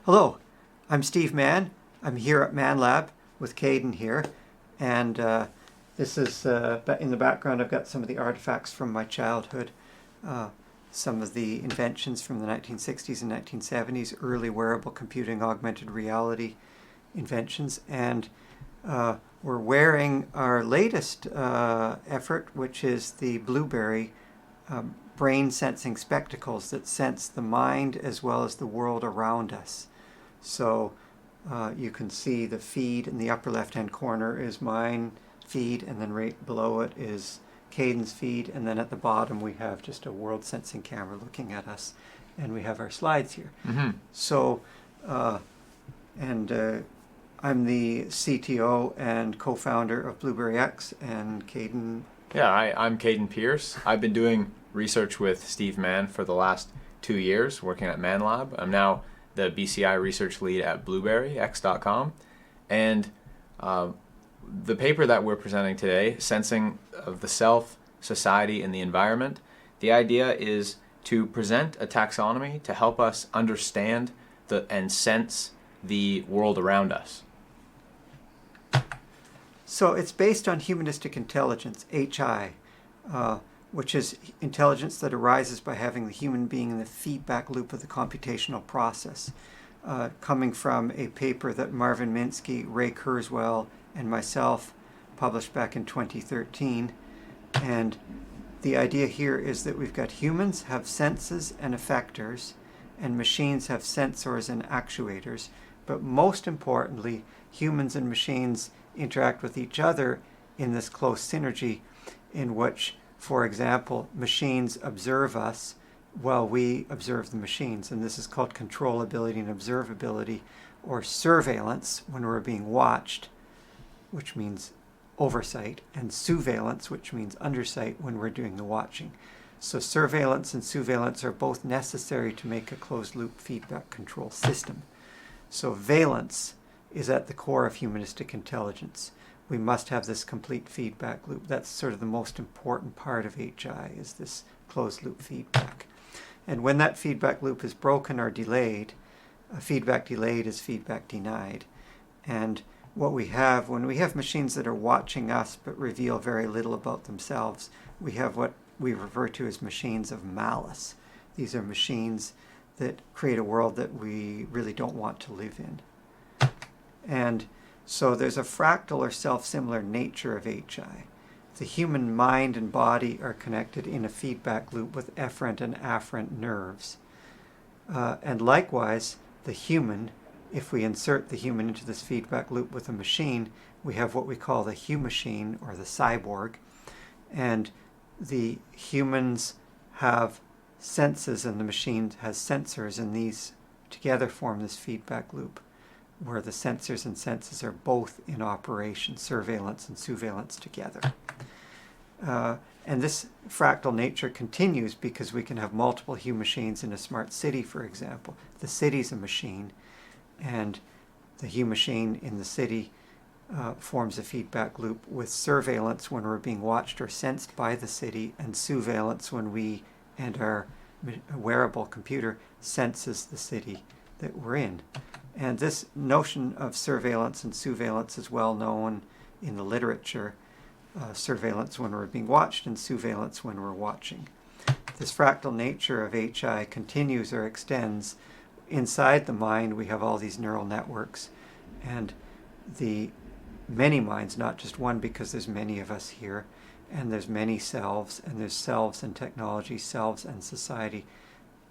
Hello, I'm Steve Mann. I'm here at MannLab with Cayden here, and this is in the background. I've got some of the artifacts from my childhood, some of the inventions from the 1960s and 1970s, early wearable computing, augmented reality inventions, and we're wearing our latest effort, which is the Blueberry brain sensing spectacles that sense the mind as well as the world around us. So you can see the feed in the upper left-hand corner is mine feed, and then right below it is Cayden's feed, and then at the bottom we have just a world sensing camera looking at us, and we have our slides here. So, I'm the CTO and co-founder of Blueberry X, and Cayden. Yeah, I'm Cayden Pierce. I've been doing research with Steve Mann for the last 2 years, working at MannLab. I'm now the BCI research lead at blueberryx.com. And the paper that we're presenting today, Sensing of the Self, Society, and the Environment, the idea is to present a taxonomy to help us understand and sense the world around us. So it's based on Humanistic Intelligence, HI, which is intelligence that arises by having the human being in the feedback loop of the computational process, coming from a paper that Marvin Minsky, Ray Kurzweil, and myself published back in 2013. And the idea here is that we've got humans have senses and effectors, and machines have sensors and actuators. But most importantly, humans and machines interact with each other in this close synergy in which, for example, machines observe us while we observe the machines. And this is called controllability and observability, or surveillance when we're being watched, which means oversight, and surveillance, which means undersight when we're doing the watching. So surveillance and surveillance are both necessary to make a closed-loop feedback control system. So valence is at the core of humanistic intelligence. We must have this complete feedback loop. That's sort of the most important part of HI, is this closed-loop feedback. And when that feedback loop is broken or delayed, feedback delayed is feedback denied. And what we have, when we have machines that are watching us but reveal very little about themselves, we have what we refer to as machines of malice. These are machines that create a world that we really don't want to live in. And so there's a fractal or self-similar nature of HI. The human mind and body are connected in a feedback loop with efferent and afferent nerves. And likewise, the human, if we insert the human into this feedback loop with a machine, we have what we call the humachine, or the cyborg. And the humans have senses and the machine has sensors, and these together form this feedback loop where the sensors and senses are both in operation, surveillance and surveillance together. And this fractal nature continues because we can have multiple humachines in a smart city, for example. The city's a machine, and the humachine in the city forms a feedback loop with surveillance when we're being watched or sensed by the city, and surveillance when we and our wearable computer senses the city that we're in. And this notion of surveillance and surveillance is well known in the literature. Surveillance when we're being watched, and surveillance when we're watching. This fractal nature of HI continues or extends. Inside the mind, we have all these neural networks, and the many minds, not just one, because there's many of us here, and there's many selves, and there's selves and technology, selves and society,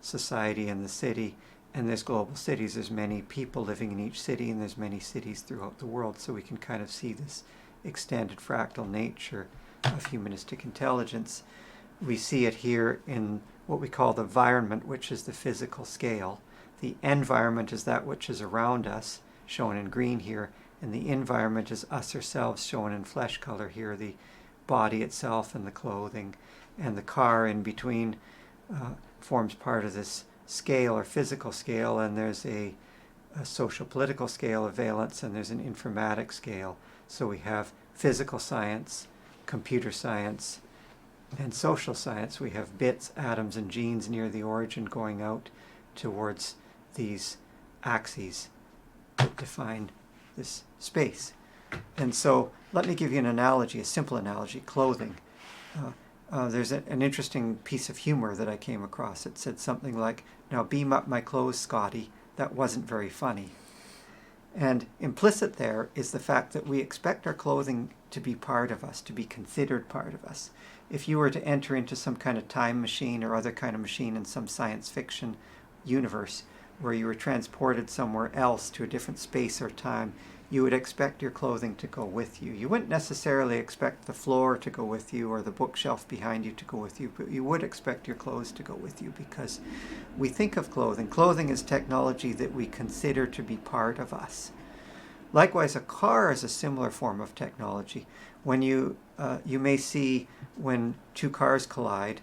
society and the city, and there's global cities. There's many people living in each city, and there's many cities throughout the world, so we can kind of see this extended fractal nature of humanistic intelligence. We see it here in what we call the Vironment, which is the physical scale. The environment is that which is around us, shown in green here, and the environment is us ourselves, shown in flesh color here, the body itself and the clothing, and the car in between forms part of this scale or physical scale, and there's a social political scale of valence, and there's an informatic scale. So we have physical science, computer science, and social science. We have bits, atoms, and genes near the origin going out towards these axes that define this space. And so let me give you an analogy, a simple analogy, clothing. There's an interesting piece of humor that I came across. It said something like, "Now beam up my clothes, Scotty." That wasn't very funny. And implicit there is the fact that we expect our clothing to be part of us, to be considered part of us. If you were to enter into some kind of time machine or other kind of machine in some science fiction universe where you were transported somewhere else to a different space or time, you would expect your clothing to go with you. You wouldn't necessarily expect the floor to go with you or the bookshelf behind you to go with you, but you would expect your clothes to go with you because we think of clothing. Clothing is technology that we consider to be part of us. Likewise, a car is a similar form of technology. When you may see when two cars collide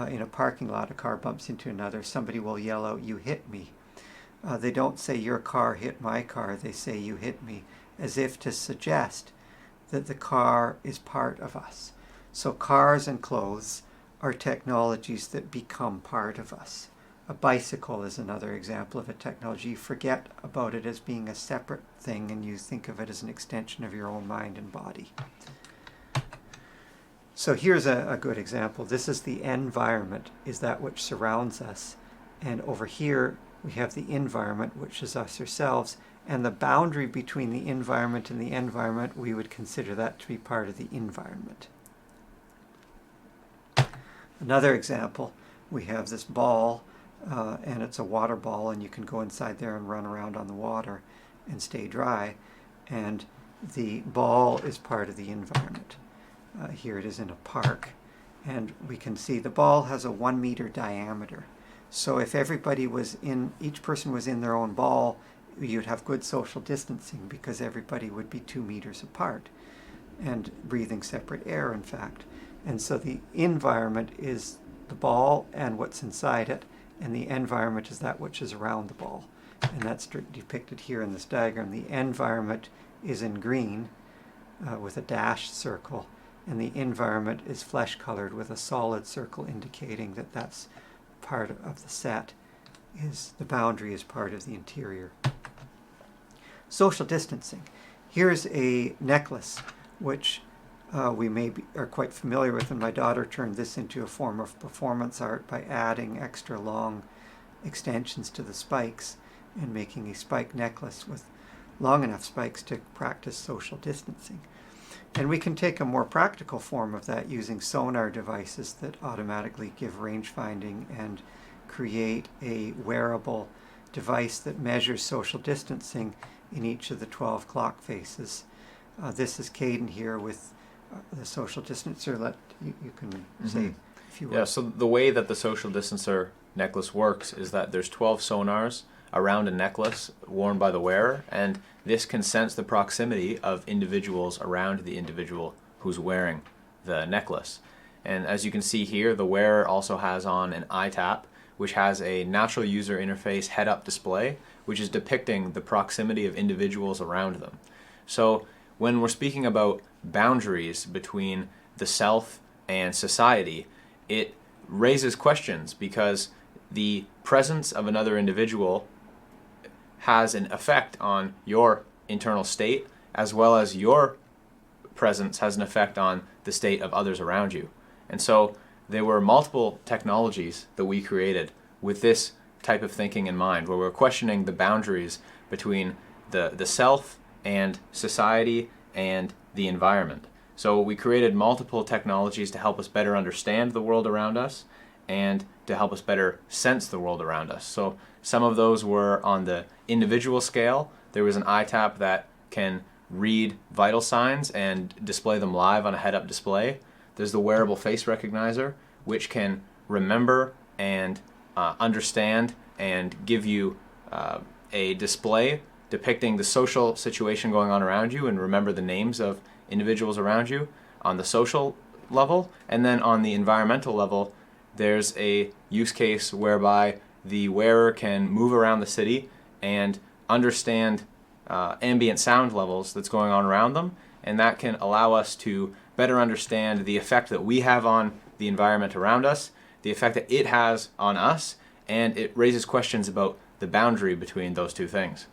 in a parking lot, a car bumps into another, somebody will yell out, "You hit me." They don't say your car hit my car, they say you hit me, as if to suggest that the car is part of us. So cars and clothes are technologies that become part of us. A bicycle is another example of a technology. You forget about it as being a separate thing and you think of it as an extension of your own mind and body. So here's a good example. This is the environment, is that which surrounds us. And over here, we have the environment, which is us ourselves, and the boundary between the environment and the environment, we would consider that to be part of the environment. Another example, we have this ball, and it's a water ball, and you can go inside there and run around on the water and stay dry, and the ball is part of the environment. Here it is in a park, and we can see the ball has a 1 meter diameter. So if each person was in their own ball, you'd have good social distancing because everybody would be 2 meters apart and breathing separate air, in fact. And so the environment is the ball and what's inside it, and the environment is that which is around the ball. And that's depicted here in this diagram. The environment is in green with a dashed circle, and the environment is flesh-colored with a solid circle indicating that that's part of the set, is the boundary is part of the interior. Social distancing. Here's a necklace which we are quite familiar with, and my daughter turned this into a form of performance art by adding extra long extensions to the spikes and making a spike necklace with long enough spikes to practice social distancing. And we can take a more practical form of that using sonar devices that automatically give range finding and create a wearable device that measures social distancing in each of the 12 clock faces. This is Cayden here with the social distancer. You can say if you will. Yeah, so the way that the social distancer necklace works is that there's 12 sonars around a necklace worn by the wearer, and this can sense the proximity of individuals around the individual who's wearing the necklace. And as you can see here, the wearer also has on an iTap, which has a natural user interface head-up display, which is depicting the proximity of individuals around them. So when we're speaking about boundaries between the self and society, it raises questions because the presence of another individual has an effect on your internal state, as well as your presence has an effect on the state of others around you. And so there were multiple technologies that we created with this type of thinking in mind, where we're questioning the boundaries between the self and society and the environment. So we created multiple technologies to help us better understand the world around us and to help us better sense the world around us. So some of those were on the individual scale. There was an iTap that can read vital signs and display them live on a head-up display. There's the wearable face recognizer, which can remember and understand and give you a display depicting the social situation going on around you and remember the names of individuals around you on the social level. And then on the environmental level, there's a use case whereby the wearer can move around the city and understand ambient sound levels that's going on around them, and that can allow us to better understand the effect that we have on the environment around us, the effect that it has on us, and it raises questions about the boundary between those two things.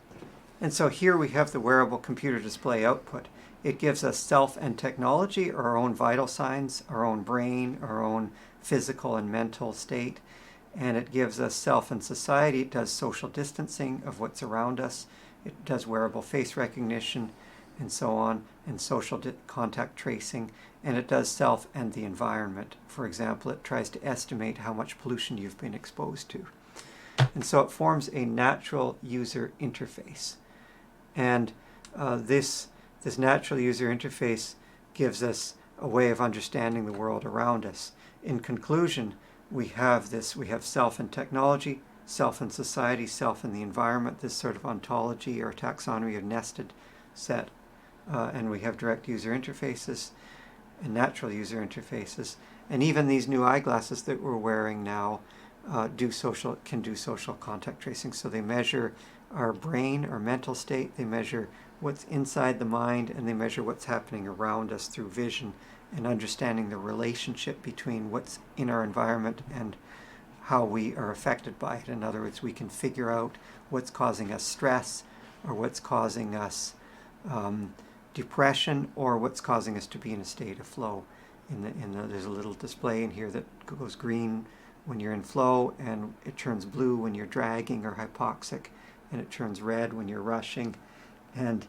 And so here we have the wearable computer display output. It gives us self and technology, our own vital signs, our own brain, our own physical and mental state. And it gives us self and society. It does social distancing of what's around us. It does wearable face recognition and so on, and social contact tracing. And it does self and the environment. For example, it tries to estimate how much pollution you've been exposed to. And so it forms a natural user interface. And this natural user interface gives us a way of understanding the world around us. In conclusion, we have self and technology, self and society, self and the environment, this sort of ontology or taxonomy or nested set. And we have direct user interfaces and natural user interfaces. And even these new eyeglasses that we're wearing now can do social contact tracing. So they measure our brain, our mental state, they measure what's inside the mind, and they measure what's happening around us through vision and understanding the relationship between what's in our environment and how we are affected by it. In other words, we can figure out what's causing us stress, or what's causing us depression, or what's causing us to be in a state of flow. There's a little display in here that goes green when you're in flow, and it turns blue when you're dragging or hypoxic, and it turns red when you're rushing. And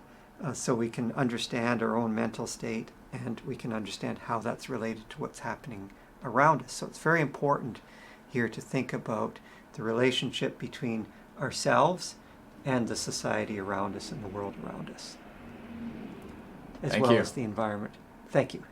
so we can understand our own mental state, and we can understand how that's related to what's happening around us. So it's very important here to think about the relationship between ourselves and the society around us and the world around us, as Thank well you. as the environment. Thank you.